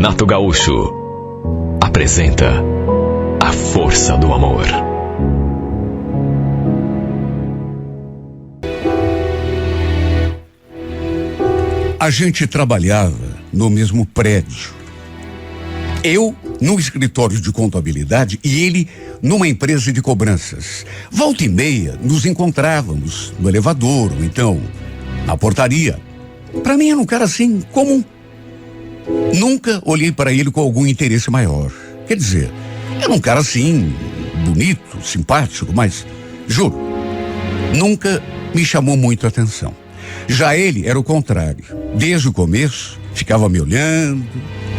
Renato Gaúcho apresenta A Força do Amor. A gente trabalhava no mesmo prédio. Eu num escritório de contabilidade e ele numa empresa de cobranças. Volta e meia nos encontrávamos no elevador ou então na portaria. Para mim era um cara assim comum. Nunca olhei para ele com algum interesse maior. Quer dizer, era um cara assim, bonito, simpático, mas, juro, nunca me chamou muito a atenção. Já ele era o contrário. Desde o começo, ficava me olhando,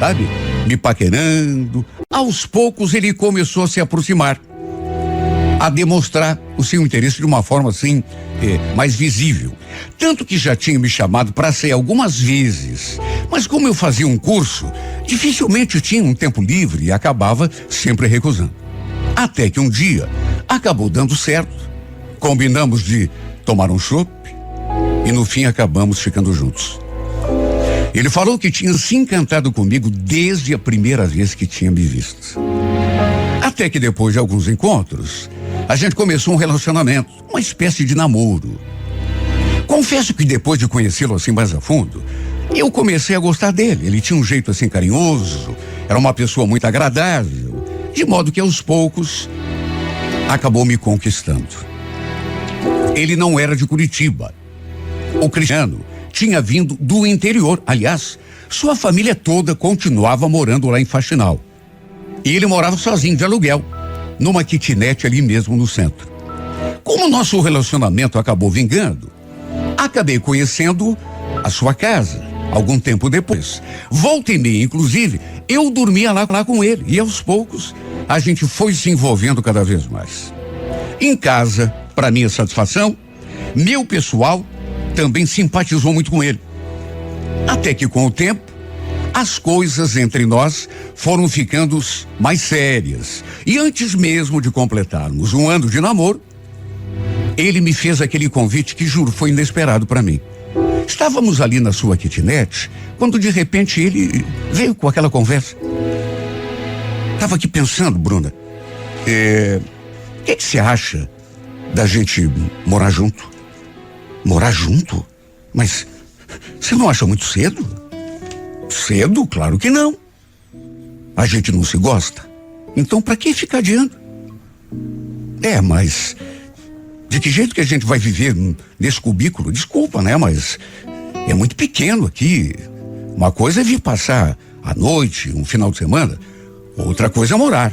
sabe? Me paquerando. Aos poucos ele começou a se aproximar, a demonstrar o seu interesse de uma forma assim, mais visível. Tanto que já tinha me chamado para sair algumas vezes. Mas como eu fazia um curso, dificilmente tinha um tempo livre e acabava sempre recusando. Até que um dia acabou dando certo. Combinamos de tomar um chopp e no fim acabamos ficando juntos. Ele falou que tinha se encantado comigo desde a primeira vez que tinha me visto. Até que depois de alguns encontros, a gente começou um relacionamento, uma espécie de namoro. Confesso que depois de conhecê-lo assim mais a fundo, eu comecei a gostar dele. Ele tinha um jeito assim carinhoso, era uma pessoa muito agradável, de modo que aos poucos acabou me conquistando. Ele não era de Curitiba. O Cristiano tinha vindo do interior. Aliás, sua família toda continuava morando lá em Faxinal. E ele morava sozinho de aluguel, numa kitnet ali mesmo no centro. Como nosso relacionamento acabou vingando, acabei conhecendo a sua casa algum tempo depois. Volta e meia, inclusive, eu dormia lá com ele. E aos poucos, a gente foi se envolvendo cada vez mais. Em casa, para minha satisfação, meu pessoal também simpatizou muito com ele. Até que com o tempo, as coisas entre nós foram ficando mais sérias. E antes mesmo de completarmos um ano de namoro, ele me fez aquele convite que, juro, foi inesperado para mim. Estávamos ali na sua kitnet, quando de repente ele veio com aquela conversa. Estava aqui pensando, Bruna, o que você acha da gente morar junto? Morar junto? Mas você não acha muito cedo? Cedo? Claro que não. A gente não se gosta. Então pra que ficar adiando? Mas de que jeito que a gente vai viver nesse cubículo? Desculpa, né? Mas é muito pequeno aqui. Uma coisa é vir passar a noite, um final de semana. Outra coisa é morar.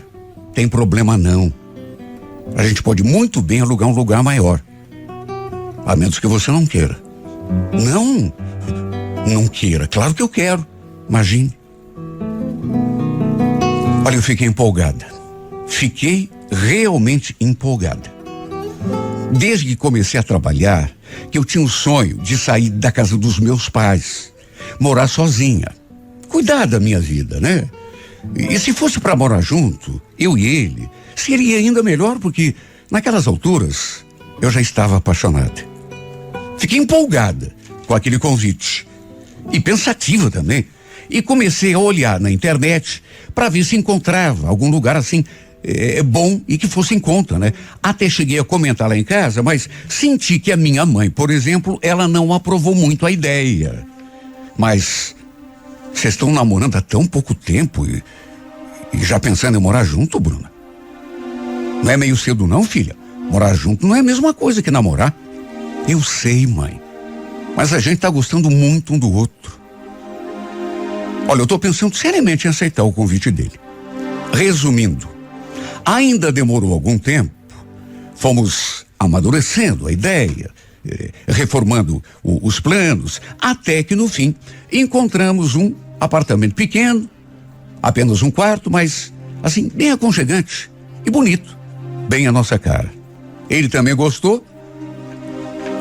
Tem problema não. A gente pode muito bem alugar um lugar maior. A menos que você não queira. Não queira. Claro que eu quero. Imagine. Olha, eu fiquei empolgada. Fiquei realmente empolgada. Desde que comecei a trabalhar, que eu tinha o sonho de sair da casa dos meus pais, morar sozinha, cuidar da minha vida, né? E se fosse para morar junto, eu e ele, seria ainda melhor, porque naquelas alturas eu já estava apaixonada. Fiquei empolgada com aquele convite e pensativa também. E comecei a olhar na internet para ver se encontrava algum lugar assim bom e que fosse em conta, né? Até cheguei a comentar lá em casa, mas senti que a minha mãe, por exemplo, ela não aprovou muito a ideia. Mas vocês estão namorando há tão pouco tempo e já pensando em morar junto, Bruna? Não é meio cedo não, filha? Morar junto não é a mesma coisa que namorar. Eu sei, mãe, mas a gente tá gostando muito um do outro. Olha, eu tô pensando seriamente em aceitar o convite dele. Resumindo, ainda demorou algum tempo, fomos amadurecendo a ideia, reformando os planos, até que no fim encontramos um apartamento pequeno, apenas um quarto, mas assim, bem aconchegante e bonito, bem a nossa cara. Ele também gostou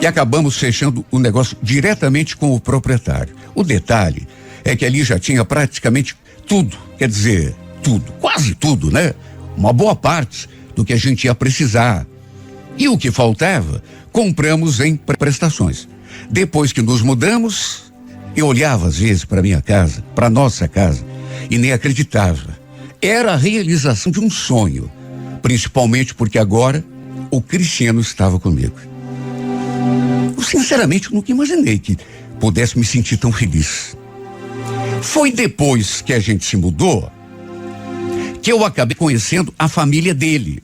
e acabamos fechando o negócio diretamente com o proprietário. O detalhe é que ali já tinha praticamente tudo, quer dizer, tudo, quase tudo, né? Uma boa parte do que a gente ia precisar. E o que faltava, compramos em prestações. Depois que nos mudamos, eu olhava às vezes para minha casa, para nossa casa, e nem acreditava. Era a realização de um sonho, principalmente porque agora o Cristiano estava comigo. Eu sinceramente nunca imaginei que pudesse me sentir tão feliz. Foi depois que a gente se mudou que eu acabei conhecendo a família dele.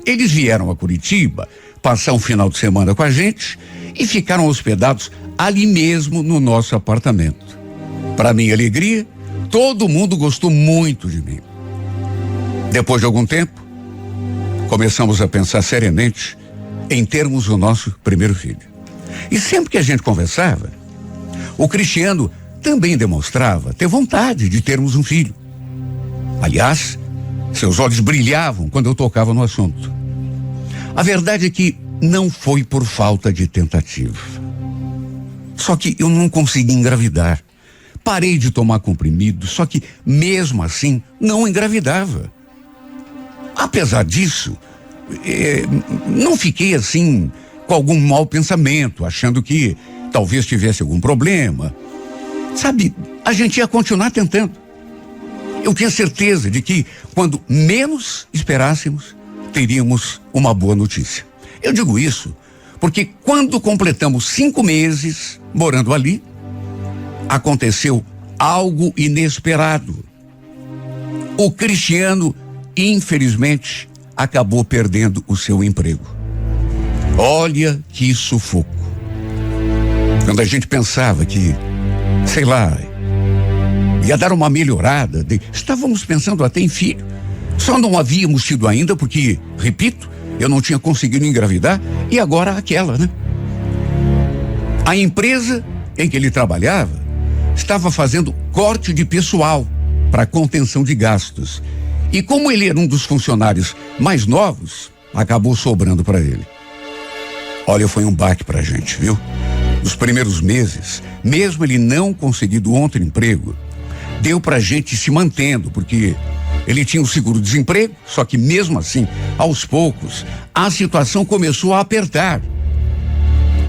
Eles vieram a Curitiba passar um final de semana com a gente e ficaram hospedados ali mesmo no nosso apartamento. Para minha alegria, todo mundo gostou muito de mim. Depois de algum tempo, começamos a pensar seriamente em termos o nosso primeiro filho. E sempre que a gente conversava, o Cristiano também demonstrava ter vontade de termos um filho. Aliás, seus olhos brilhavam quando eu tocava no assunto. A verdade é que não foi por falta de tentativa. Só que eu não consegui engravidar. Parei de tomar comprimido, só que mesmo assim não engravidava. Apesar disso, não fiquei assim com algum mau pensamento, achando que talvez tivesse algum problema. Sabe, a gente ia continuar tentando. Eu tinha certeza de que quando menos esperássemos, teríamos uma boa notícia. Eu digo isso porque quando completamos 5 meses morando ali, aconteceu algo inesperado. O Cristiano, infelizmente, acabou perdendo o seu emprego. Olha que sufoco. Quando a gente pensava que, sei lá, ia dar uma melhorada, estávamos pensando até em filho. Só não havíamos tido ainda porque, repito, eu não tinha conseguido engravidar e agora aquela, né? A empresa em que ele trabalhava estava fazendo corte de pessoal para contenção de gastos. E como ele era um dos funcionários mais novos, acabou sobrando para ele. Olha, foi um baque pra gente, viu? Nos primeiros meses, mesmo ele não conseguindo outro emprego, deu pra gente se mantendo, porque ele tinha o seguro-desemprego, só que mesmo assim, aos poucos, a situação começou a apertar.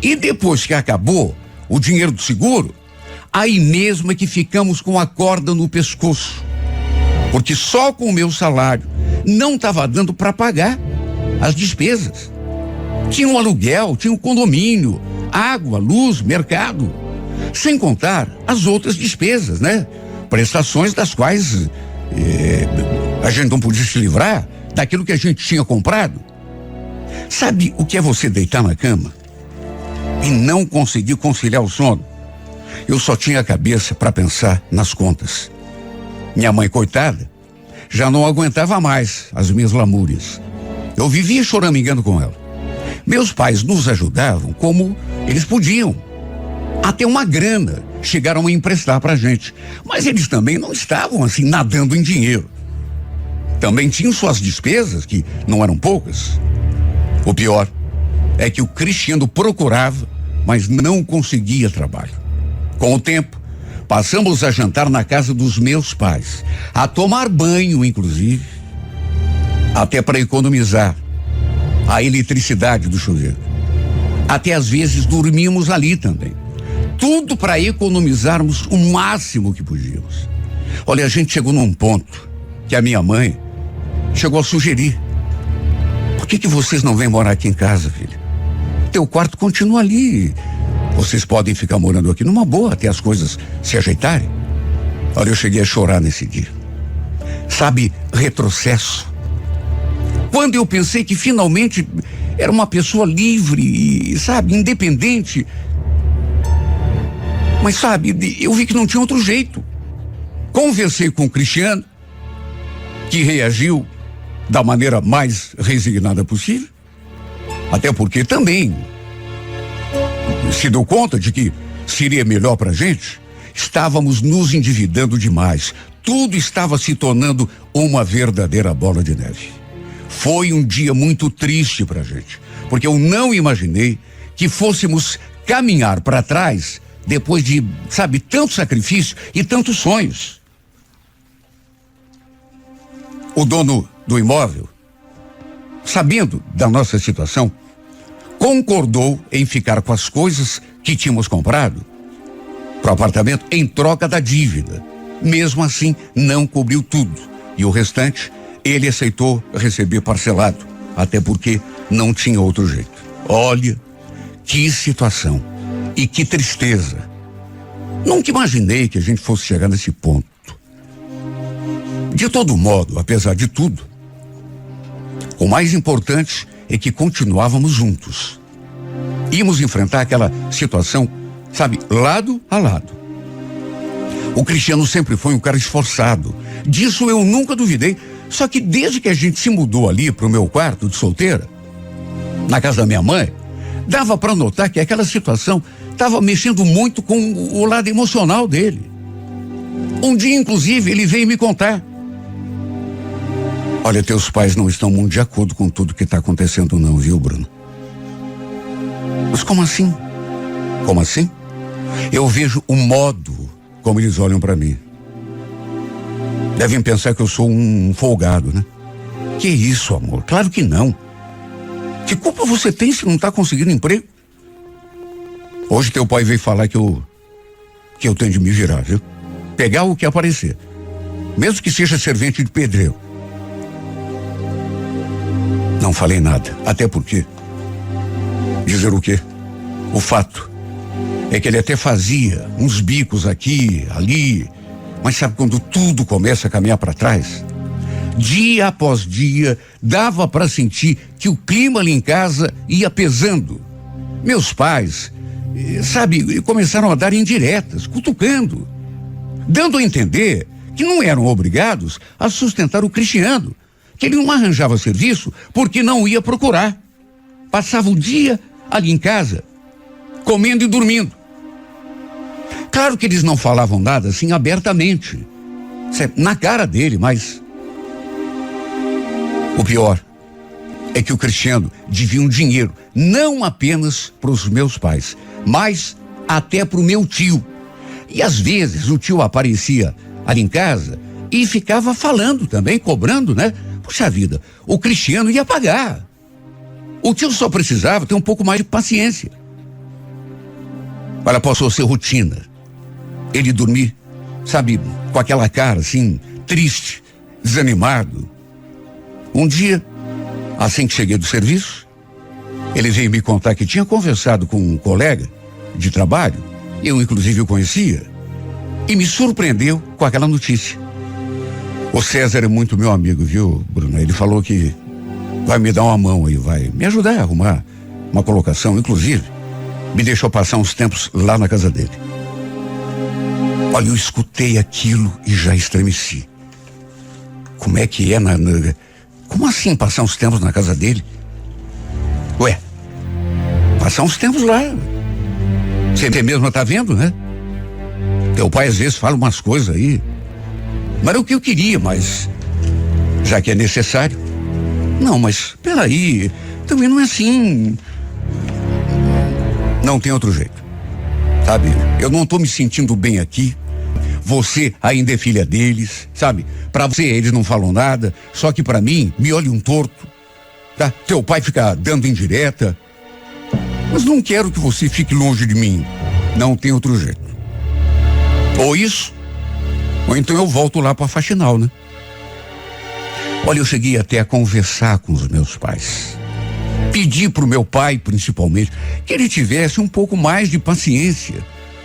E depois que acabou o dinheiro do seguro, aí mesmo é que ficamos com a corda no pescoço. Porque só com o meu salário não estava dando para pagar as despesas. Tinha um aluguel, tinha um condomínio, água, luz, mercado. Sem contar as outras despesas, né? Prestações das quais a gente não podia se livrar daquilo que a gente tinha comprado. Sabe o que é você deitar na cama e não conseguir conciliar o sono? Eu só tinha a cabeça para pensar nas contas. Minha mãe, coitada, já não aguentava mais as minhas lamúrias. Eu vivia choramingando com ela. Meus pais nos ajudavam como eles podiam. Até uma grana chegaram a emprestar pra gente. Mas eles também não estavam assim nadando em dinheiro. Também tinham suas despesas, que não eram poucas. O pior é que o Cristiano procurava, mas não conseguia trabalho. Com o tempo, passamos a jantar na casa dos meus pais, a tomar banho, inclusive, até para economizar a eletricidade do chuveiro. Até às vezes dormimos ali também. Tudo para economizarmos o máximo que podíamos. Olha, a gente chegou num ponto que a minha mãe chegou a sugerir: por que vocês não vêm morar aqui em casa, filha? Teu quarto continua ali. Vocês podem ficar morando aqui numa boa até as coisas se ajeitarem. Olha, eu cheguei a chorar nesse dia. Sabe, retrocesso. Quando eu pensei que finalmente era uma pessoa livre e, sabe, independente. Mas, sabe, eu vi que não tinha outro jeito. Conversei com o Cristiano, que reagiu da maneira mais resignada possível. Até porque também se deu conta de que seria melhor pra gente. Estávamos nos endividando demais. Tudo estava se tornando uma verdadeira bola de neve. Foi um dia muito triste pra gente, porque eu não imaginei que fôssemos caminhar para trás depois de, sabe, tanto sacrifício e tantos sonhos. O dono do imóvel, sabendo da nossa situação, concordou em ficar com as coisas que tínhamos comprado para o apartamento em troca da dívida. mesmo assim não cobriu tudo. E o restante, ele aceitou receber parcelado, até porque não tinha outro jeito. Olha, que situação e que tristeza. Nunca imaginei que a gente fosse chegar nesse ponto. De todo modo, apesar de tudo, o mais importante é que continuávamos juntos. Íamos enfrentar aquela situação, sabe, lado a lado. O Cristiano sempre foi um cara esforçado. Disso eu nunca duvidei. Só que desde que a gente se mudou ali pro meu quarto de solteira, na casa da minha mãe, dava para notar que aquela situação estava mexendo muito com o lado emocional dele. Um dia, inclusive, ele veio me contar. Olha, teus pais não estão muito de acordo com tudo que está acontecendo não, viu, Bruno? Mas como assim? Como assim? Eu vejo o modo como eles olham para mim. Devem pensar que eu sou um folgado, né? Que isso, amor? Claro que não. Que culpa você tem se não está conseguindo emprego? Hoje teu pai veio falar que eu tenho de me virar, viu? Pegar o que aparecer. Mesmo que seja servente de pedreiro. Não falei nada, até porque... Dizer o quê? O fato é que ele até fazia uns bicos aqui, ali, mas sabe quando tudo começa a caminhar para trás? Dia após dia, dava para sentir que o clima ali em casa ia pesando. Meus pais, sabe, começaram a dar indiretas, cutucando, dando a entender que não eram obrigados a sustentar o Cristiano, que ele não arranjava serviço porque não ia procurar. Passava o dia ali em casa, comendo e dormindo. Claro que eles não falavam nada assim abertamente, na cara dele, mas o pior é que o Cristiano devia um dinheiro não apenas para os meus pais, mas até para o meu tio. E às vezes o tio aparecia ali em casa e ficava falando também, cobrando, né? Puxa vida, o Cristiano ia pagar. O tio só precisava ter um pouco mais de paciência. Olha, passou a ser rotina. Ele dormir, sabe, com aquela cara assim, triste, desanimado. Um dia, assim que cheguei do serviço, ele veio me contar que tinha conversado com um colega de trabalho, eu inclusive o conhecia, e me surpreendeu com aquela notícia. O César é muito meu amigo, viu, Bruno? Ele falou que vai me dar uma mão aí, vai me ajudar a arrumar uma colocação, inclusive me deixou passar uns tempos lá na casa dele. Olha, eu escutei aquilo e já estremeci. Como é que é como assim passar uns tempos na casa dele? Ué, passar uns tempos lá. Você mesmo tá vendo, né? Teu pai às vezes fala umas coisas aí. Mas era o que eu queria, mas já que é necessário. Não, mas peraí, também não é assim. Não tem outro jeito. Sabe, eu não tô me sentindo bem aqui. Você ainda é filha deles, sabe? Pra você eles não falam nada, só que pra mim me olham torto, tá? Teu pai fica dando indireta. Mas não quero que você fique longe de mim. Não tem outro jeito. Ou isso, ou então eu volto lá pra faxinal, né? Olha, eu cheguei até a conversar com os meus pais. Pedi pro meu pai, principalmente, que ele tivesse um pouco mais de paciência,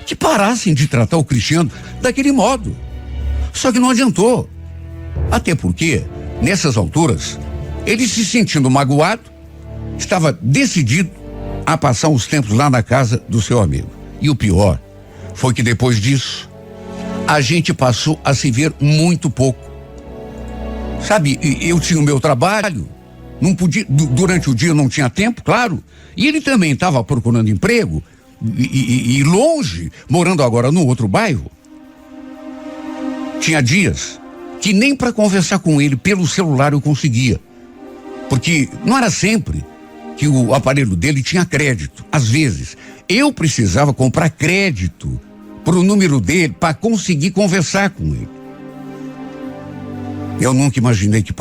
que parassem de tratar o Cristiano daquele modo. Só que não adiantou. Até porque, nessas alturas, ele se sentindo magoado, estava decidido a passar uns tempos lá na casa do seu amigo. E o pior foi que depois disso, a gente passou a se ver muito pouco. Sabe, eu tinha o meu trabalho, não podia, durante o dia eu não tinha tempo, claro, e ele também estava procurando emprego, e longe, morando agora no outro bairro. Tinha dias que nem para conversar com ele pelo celular eu conseguia, porque não era sempre que o aparelho dele tinha crédito. Às vezes, eu precisava comprar crédito pro número dele para conseguir conversar com ele. Eu nunca imaginei que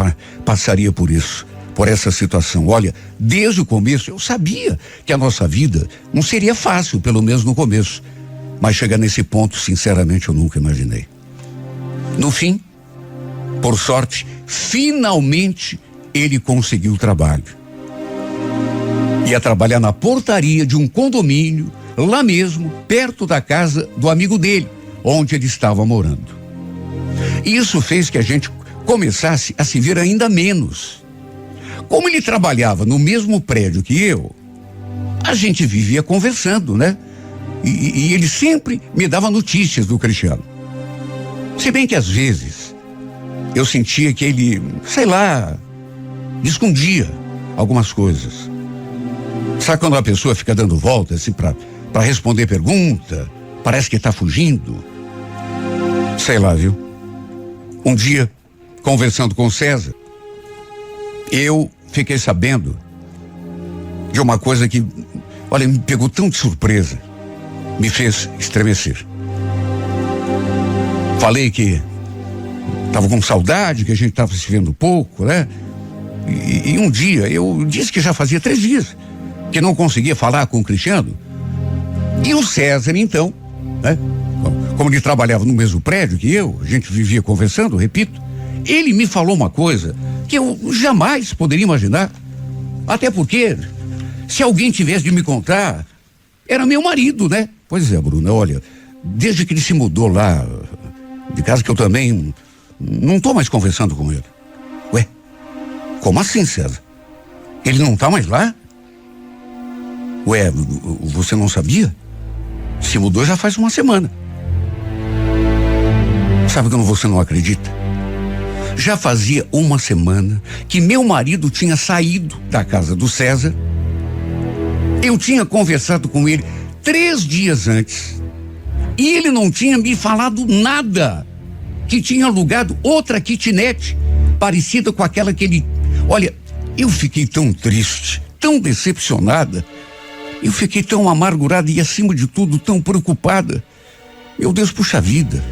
passaria por isso, por essa situação. Olha, desde o começo eu sabia que a nossa vida não seria fácil, pelo menos no começo. Mas chegar nesse ponto, sinceramente, eu nunca imaginei. No fim, por sorte, finalmente ele conseguiu trabalho. Ia trabalhar na portaria de um condomínio, lá mesmo, perto da casa do amigo dele, onde ele estava morando. Isso fez que a gente começasse a se ver ainda menos. Como ele trabalhava no mesmo prédio que eu, a gente vivia conversando, né? E ele sempre me dava notícias do Cristiano. Se bem que às vezes eu sentia que ele, sei lá, escondia algumas coisas. Sabe quando a pessoa fica dando voltas assim para responder pergunta, parece que tá fugindo? Sei lá, viu? Um dia, conversando com o César, eu fiquei sabendo de uma coisa que, olha, me pegou tão de surpresa, me fez estremecer. Falei que estava com saudade, que a gente estava se vendo pouco, né? E um dia, eu disse que já fazia 3 dias que não conseguia falar com o Cristiano. E o César, então, né? Como ele trabalhava no mesmo prédio que eu, a gente vivia conversando, repito, ele me falou uma coisa que eu jamais poderia imaginar. Até porque, se alguém tivesse de me contar, era meu marido, né? Pois é, Bruna, olha, desde que ele se mudou lá de casa, que eu também não tô mais conversando com ele. Ué, como assim, César? Ele não tá mais lá? Ué, você não sabia? Se mudou já faz uma semana. Sabe como você não acredita? Já fazia uma semana que meu marido tinha saído da casa do César. Eu tinha conversado com ele 3 dias antes. E ele não tinha me falado nada. Que tinha alugado outra kitnet parecida com aquela que ele... Olha, eu fiquei tão triste, tão decepcionada. Eu fiquei tão amargurada e, acima de tudo, tão preocupada. Meu Deus, puxa vida.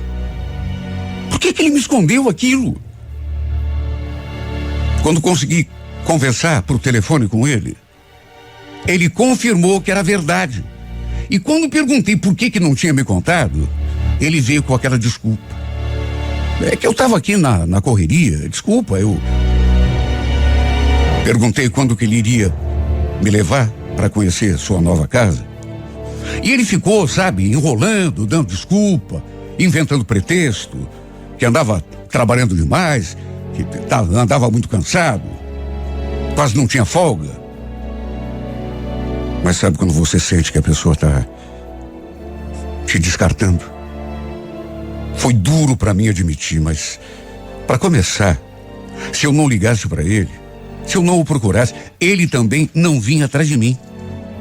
Por que ele me escondeu aquilo? Quando consegui conversar por telefone com ele, ele confirmou que era verdade. E quando perguntei por que não tinha me contado, ele veio com aquela desculpa. É que eu estava aqui na correria, desculpa, eu perguntei quando que ele iria me levar para conhecer sua nova casa. E ele ficou, sabe, enrolando, dando desculpa, inventando pretexto, que andava trabalhando demais, que andava muito cansado, quase não tinha folga. Mas sabe quando você sente que a pessoa está te descartando? Foi duro para mim admitir, mas para começar, se eu não ligasse para ele, se eu não o procurasse, ele também não vinha atrás de mim,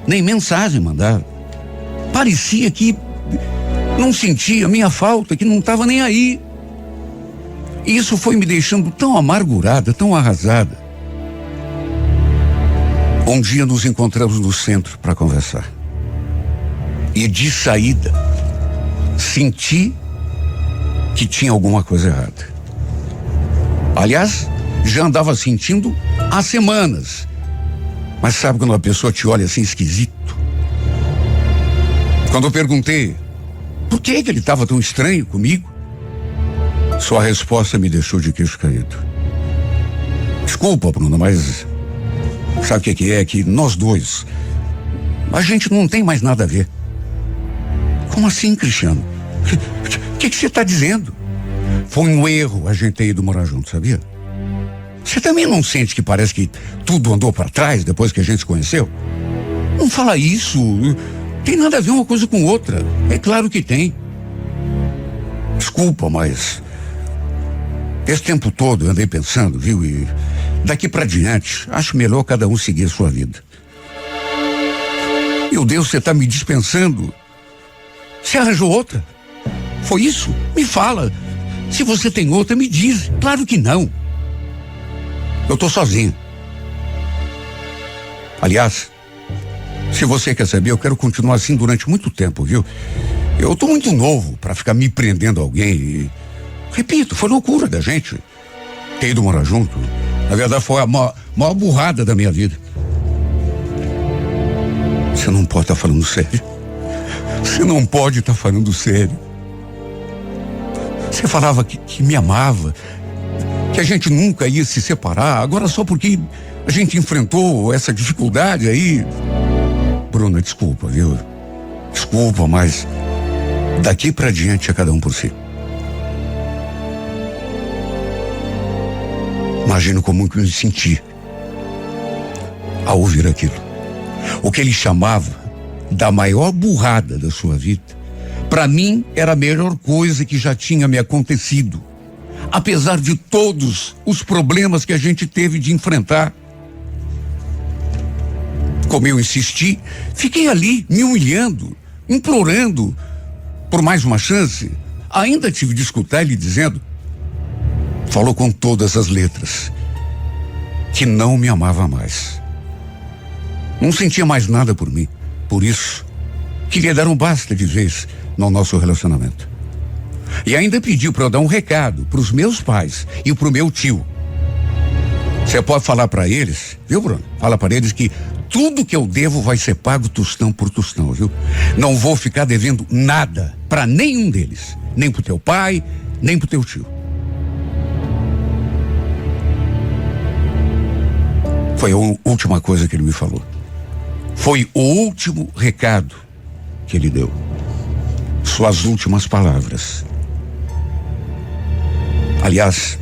nem mensagem mandava. Parecia que não sentia minha falta, que não estava nem aí. E isso foi me deixando tão amargurada, tão arrasada. Um dia nos encontramos no centro para conversar. E de saída, senti que tinha alguma coisa errada. Aliás, já andava sentindo há semanas. Mas sabe quando a pessoa te olha assim esquisito? Quando eu perguntei por que ele estava tão estranho comigo, sua resposta me deixou de queixo caído. Desculpa, Bruna, mas sabe o que é? Que nós dois, a gente não tem mais nada a ver. Como assim, Cristiano? O que você está dizendo? Foi um erro a gente ter ido morar junto, sabia? Você também não sente que parece que tudo andou para trás depois que a gente se conheceu? Não fala isso. Tem nada a ver uma coisa com outra. É claro que tem. Desculpa, mas esse tempo todo eu andei pensando, viu? E daqui para diante, acho melhor cada um seguir a sua vida. Meu Deus, você tá me dispensando? Você arranjou outra? Foi isso? Me fala. Se você tem outra, me diz. Claro que não. Eu tô sozinho. Aliás, se você quer saber, eu quero continuar assim durante muito tempo, viu? Eu tô muito novo para ficar me prendendo a alguém e... Repito, foi loucura da gente ter ido morar junto. Na verdade, foi a maior burrada da minha vida. Você não pode estar falando sério. Você não pode estar falando sério. Você falava que me amava, que a gente nunca ia se separar, agora só porque a gente enfrentou essa dificuldade aí. Bruna, desculpa, viu? Desculpa, mas daqui pra diante é cada um por si. Imagino como que eu me senti ao ouvir aquilo. O que ele chamava da maior burrada da sua vida, para mim era a melhor coisa que já tinha me acontecido. Apesar de todos os problemas que a gente teve de enfrentar. Como eu insisti, fiquei ali me humilhando, implorando por mais uma chance. Ainda tive de escutar ele dizendo, falou com todas as letras, que não me amava mais. Não sentia mais nada por mim. Por isso, queria dar um basta de vez no nosso relacionamento. E ainda pediu para eu dar um recado para os meus pais e para o meu tio. Você pode falar para eles, viu, Bruno? Fala para eles que tudo que eu devo vai ser pago tostão por tostão, viu? Não vou ficar devendo nada para nenhum deles. Nem pro teu pai, nem pro teu tio. Foi a última coisa que ele me falou. Foi o último recado que ele deu. Suas últimas palavras. Aliás,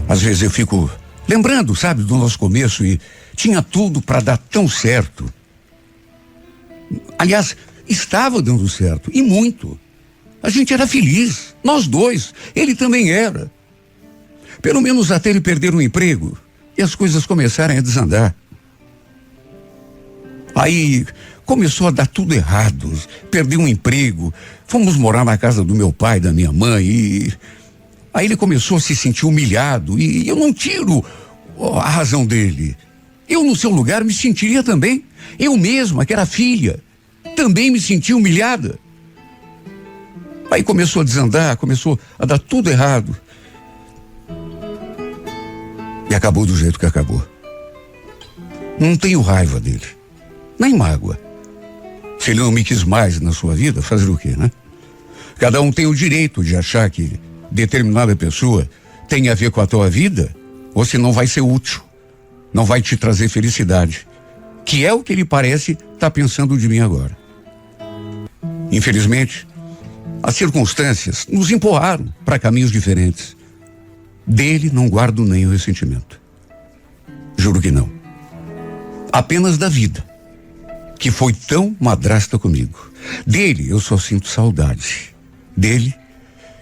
às vezes eu fico lembrando, sabe, do nosso começo e tinha tudo para dar tão certo. Aliás, estava dando certo, e muito. A gente era feliz, nós dois, ele também era. Pelo menos até ele perder o emprego e as coisas começarem a desandar. Aí começou a dar tudo errado, perdi um emprego, fomos morar na casa do meu pai, da minha mãe e aí ele começou a se sentir humilhado e eu não tiro a razão dele. Eu no seu lugar me sentiria também. Eu mesma, que era filha, também me sentia humilhada. Aí começou a desandar, começou a dar tudo errado. E acabou do jeito que acabou. Não tenho raiva dele, nem mágoa. Se ele não me quis mais na sua vida, fazer o quê, né? Cada um tem o direito de achar que determinada pessoa tem a ver com a tua vida, ou se não vai ser útil, não vai te trazer felicidade, que é o que ele parece estar pensando de mim agora. Infelizmente, as circunstâncias nos empurraram para caminhos diferentes. Dele não guardo nem o ressentimento. Juro que não. Apenas da vida, que foi tão madrasta comigo. Dele eu só sinto saudade. Dele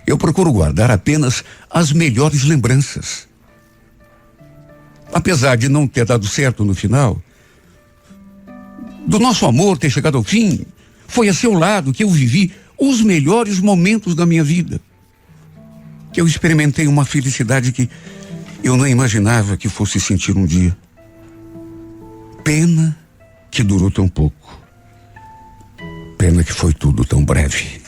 eu procuro guardar apenas as melhores lembranças. Apesar de não ter dado certo no final, do nosso amor ter chegado ao fim, foi a seu lado que eu vivi os melhores momentos da minha vida. Que eu experimentei uma felicidade que eu não imaginava que fosse sentir um dia. Pena que durou tão pouco. Pena que foi tudo tão breve.